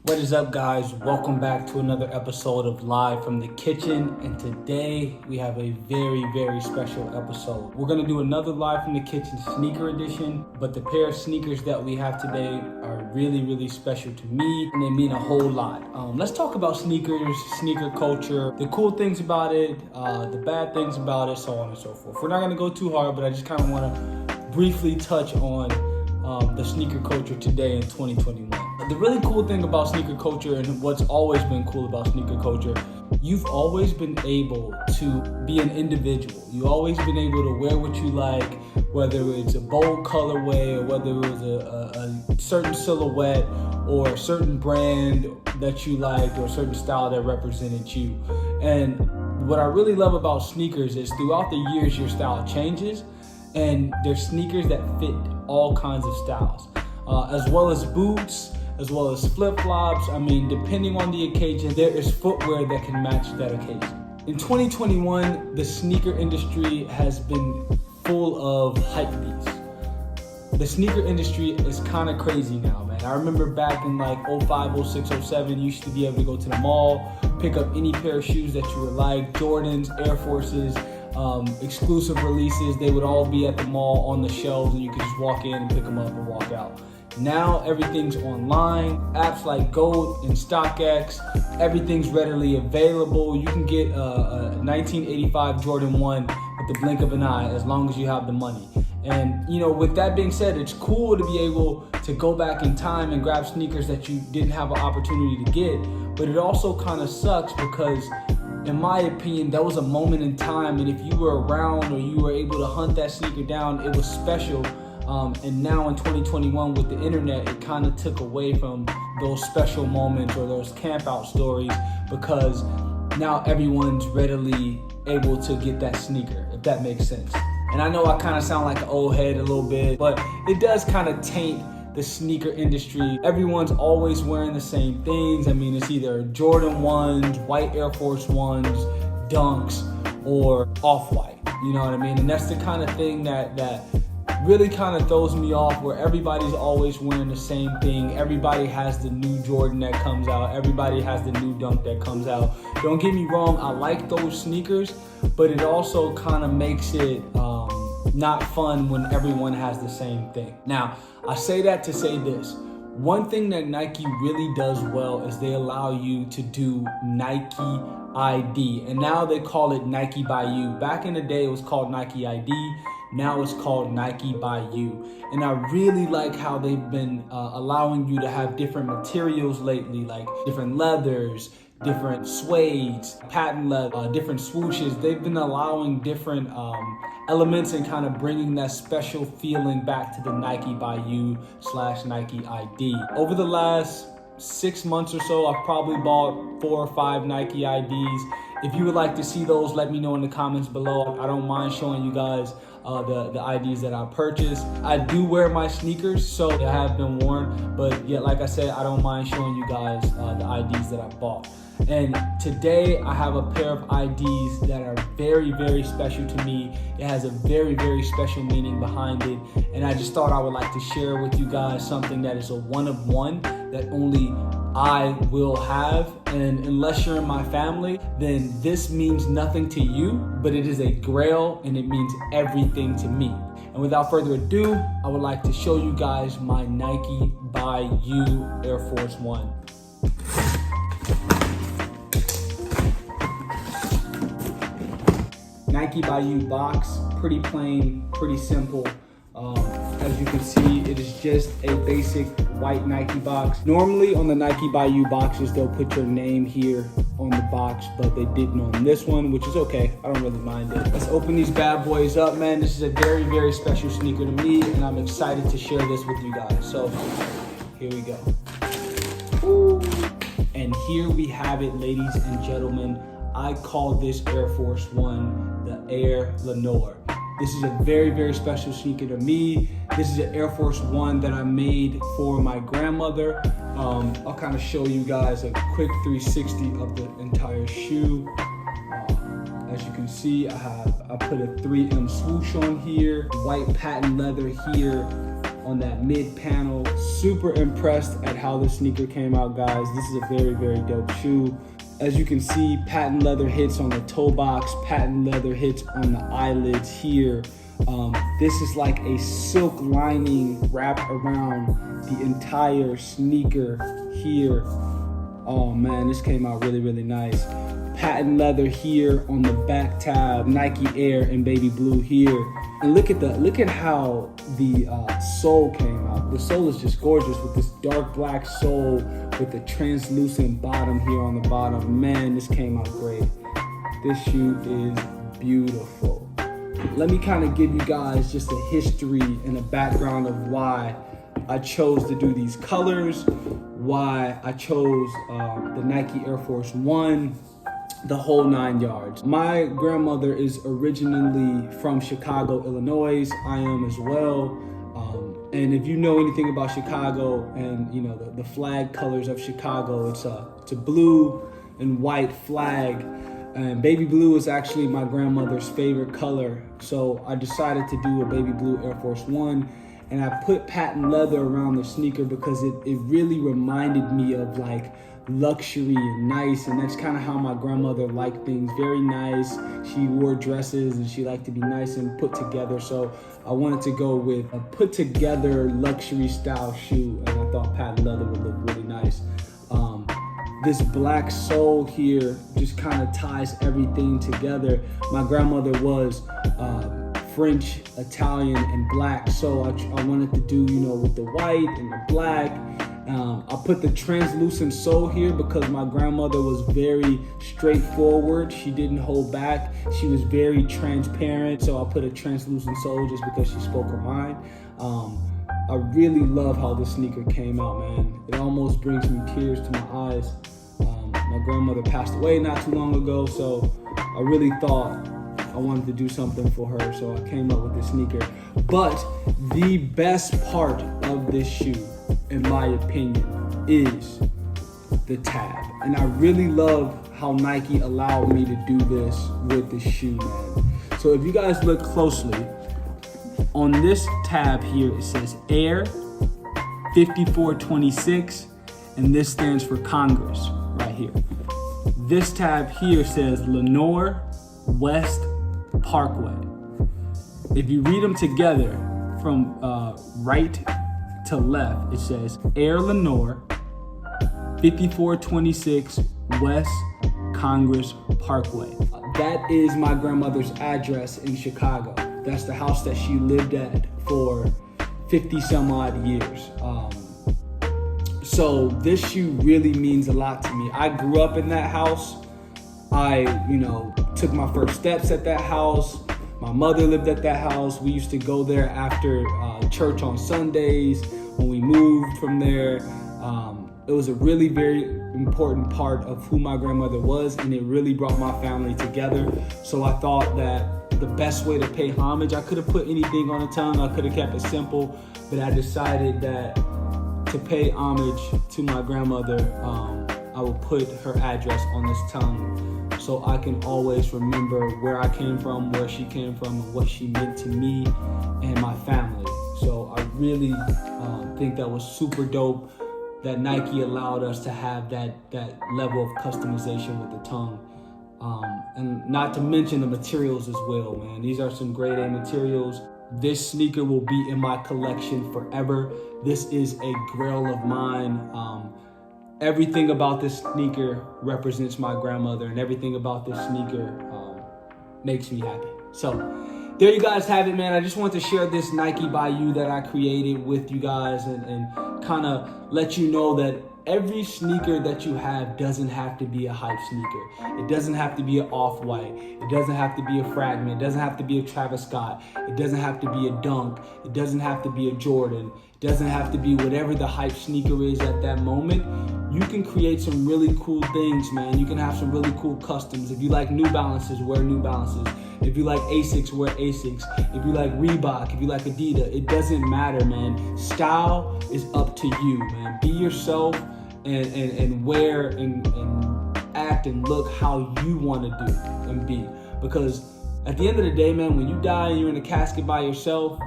What is up, guys? Welcome back to another episode of Live from the Kitchen, and today we have a very special episode. We're gonna do another Live from the Kitchen sneaker edition, but the pair of sneakers that we have today are really special to me, and they mean a whole lot. Let's talk about sneakers, sneaker culture, the cool things about it, the bad things about it, so on and so forth. We're not gonna go too hard, but I just kind of want to briefly touch on the sneaker culture today in 2021. The really cool thing about sneaker culture, and what's always been cool about sneaker culture, you've always been able to be an individual. You've always been able to wear what you like, whether it's a bold colorway or whether it was a certain silhouette or a certain brand that you liked or a certain style that represented you. And what I really love about sneakers is throughout the years your style changes, and there's sneakers that fit all kinds of styles, as well as boots, as well as flip-flops. I mean, depending on the occasion, there is footwear that can match that occasion. In 2021, the sneaker industry has been full of hype beats. The sneaker industry is kind of crazy now, man. I remember back in like 05, 06, 07, you used to be able to go to the mall, pick up any pair of shoes that you would like, Jordans, Air Forces, exclusive releases. They would all be at the mall on the shelves, and you could just walk in and pick them up and walk out. Now everything's online. Apps like Gold and StockX, everything's readily available. You can get a 1985 Jordan 1 with the blink of an eye as long as you have the money. And you know, with that being said, it's cool to be able to go back in time and grab sneakers that you didn't have an opportunity to get, but it also kind of sucks because, in my opinion, that was a moment in time, and if you were around or you were able to hunt that sneaker down, it was special. And now in 2021 with the internet, it kind of took away from those special moments or those camp out stories, because now everyone's readily able to get that sneaker, if that makes sense. And I know I kind of sound like an old head a little bit, but it does kind of taint the sneaker industry. Everyone's always wearing the same things. I mean, it's either Jordan 1s, white Air Force 1s, Dunks, or Off-White. You know what I mean? And that's the kind of thing that really kind of throws me off, where everybody's always wearing the same thing. Everybody has the new Jordan that comes out. Everybody has the new Dunk that comes out. Don't get me wrong, I like those sneakers, but it also kind of makes it not fun when everyone has the same thing. Now, I say that to say this. One thing that Nike really does well is they allow you to do Nike ID, and now they call it Nike by You. Back in the day, it was called Nike ID. Now it's called Nike by You. And I really like how they've been allowing you to have different materials lately, like different leathers, different suedes, patent leather, different swooshes. They've been allowing different elements and kind of bringing that special feeling back to the Nike by You / Nike ID. Over the last 6 months or so, I've probably bought 4 or 5 Nike IDs. If you would like to see those, let me know in the comments below. I don't mind showing you guys the IDs that I purchased. I do wear my sneakers, so they have been worn, but yet, like I said, I don't mind showing you guys the IDs that I bought. And today I have a pair of IDs that are very special to me. It has a very special meaning behind it, and I just thought I would like to share with you guys something that is a one of one that only I will have. And unless you're in my family, then this means nothing to you, but it is a grail and it means everything to me. And without further ado, I would like to show you guys my Nike by You Air Force One. Nike by You box, pretty plain, pretty simple. As you can see, it is just a basic white Nike box. Normally on the Nike by You boxes, they'll put your name here on the box, but they didn't on this one, which is okay. I don't really mind it. Let's open these bad boys up, man. This is a very special sneaker to me, and I'm excited to share this with you guys. So here we go. Woo. And here we have it, ladies and gentlemen. I call this Air Force One the Air Lenore. This is a very special sneaker to me. This is an Air Force One that I made for my grandmother. I'll kind of show you guys a quick 360 of the entire shoe. As you can see, I put a 3M swoosh on here, white patent leather here, on that mid panel. Super impressed at how this sneaker came out, guys. This is a very, very dope shoe. As you can see, patent leather hits on the toe box, patent leather hits on the eyelids here. This is like a silk lining wrapped around the entire sneaker here. Oh man, this came out really, really nice. Patent leather here on the back tab, Nike Air in baby blue here. And look at how the sole came out. The sole is just gorgeous with this dark black sole with the translucent bottom here on the bottom. Man, this came out great. This shoe is beautiful. Let me kind of give you guys just a history and a background of why I chose to do these colors, why I chose the Nike Air Force One, the whole 9 yards. My grandmother is originally from Chicago, Illinois. I am as well. And if you know anything about Chicago and you know the flag colors of Chicago, it's a blue and white flag. And baby blue is actually my grandmother's favorite color. So I decided to do a baby blue Air Force One. And I put patent leather around the sneaker because it really reminded me of like luxury and nice, and that's kind of how my grandmother liked things, very nice. She wore dresses and she liked to be nice and put together, so I wanted to go with a put together luxury style shoe, and I thought patent leather would look really nice. This black sole here just kind of ties everything together. My grandmother was French, Italian, and black, so I wanted to do, you know, with the white and the black. I put the translucent sole here because my grandmother was very straightforward. She didn't hold back. She was very transparent, so I put a translucent sole just because she spoke her mind. I really love how this sneaker came out, man. It almost brings me tears to my eyes. My grandmother passed away not too long ago, so I really thought I wanted to do something for her, so I came up with this sneaker. But the best part of this shoe, in my opinion, is the tab. And I really love how Nike allowed me to do this with the shoe, man. So if you guys look closely, on this tab here, it says Air 5426, and this stands for Congress right here. This tab here says Lenore West Parkway. If you read them together from right to left, it says Air Lenore 5426 West Congress Parkway. That is my grandmother's address in Chicago. That's the house that she lived at for 50 some odd years. So this shoe really means a lot to me. I grew up in that house. I, took my first steps at that house. My mother lived at that house. We used to go there after church on Sundays. When we moved from there, it was a really very important part of who my grandmother was, and it really brought my family together. So I thought that the best way to pay homage, I could have put anything on the tongue, I could have kept it simple, but I decided that to pay homage to my grandmother, I will put her address on this tongue so I can always remember where I came from, where she came from, and what she meant to me and my family. So I really think that was super dope that Nike allowed us to have that level of customization with the tongue. And not to mention the materials as well, man. These are some grade A materials. This sneaker will be in my collection forever. This is a grail of mine. Everything about this sneaker represents my grandmother, and everything about this sneaker makes me happy. So there you guys have it, man. I just wanted to share this Nike by You that I created with you guys and kind of let you know that every sneaker that you have doesn't have to be a hype sneaker. It doesn't have to be an Off-White. It doesn't have to be a Fragment. It doesn't have to be a Travis Scott. It doesn't have to be a Dunk. It doesn't have to be a Jordan. It doesn't have to be whatever the hype sneaker is at that moment. You can create some really cool things, man. You can have some really cool customs. If you like New Balances, wear New Balances. If you like Asics, wear Asics. If you like Reebok, if you like Adidas, it doesn't matter, man. Style is up to you, man. Be yourself and wear and act and look how you want to do and be. Because at the end of the day, man, when you die and you're in a casket by yourself,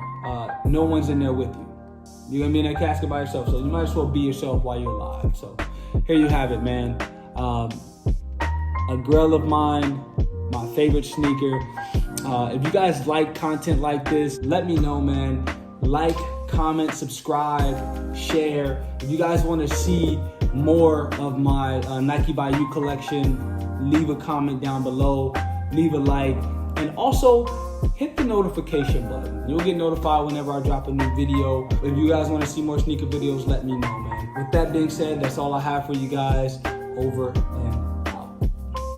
no one's in there with you. You're gonna be in that casket by yourself, so you might as well be yourself while you're alive. So here you have it, man. A Grail of mine, my favorite sneaker. If you guys like content like this, let me know, man. Like, comment, subscribe, share. If you guys want to see more of my Nike by You collection, leave a comment down below, leave a like, and also hit the notification button. You'll get notified whenever I drop a new video. If you guys want to see more sneaker videos, let me know, man. With that being said, that's all I have for you guys. Over and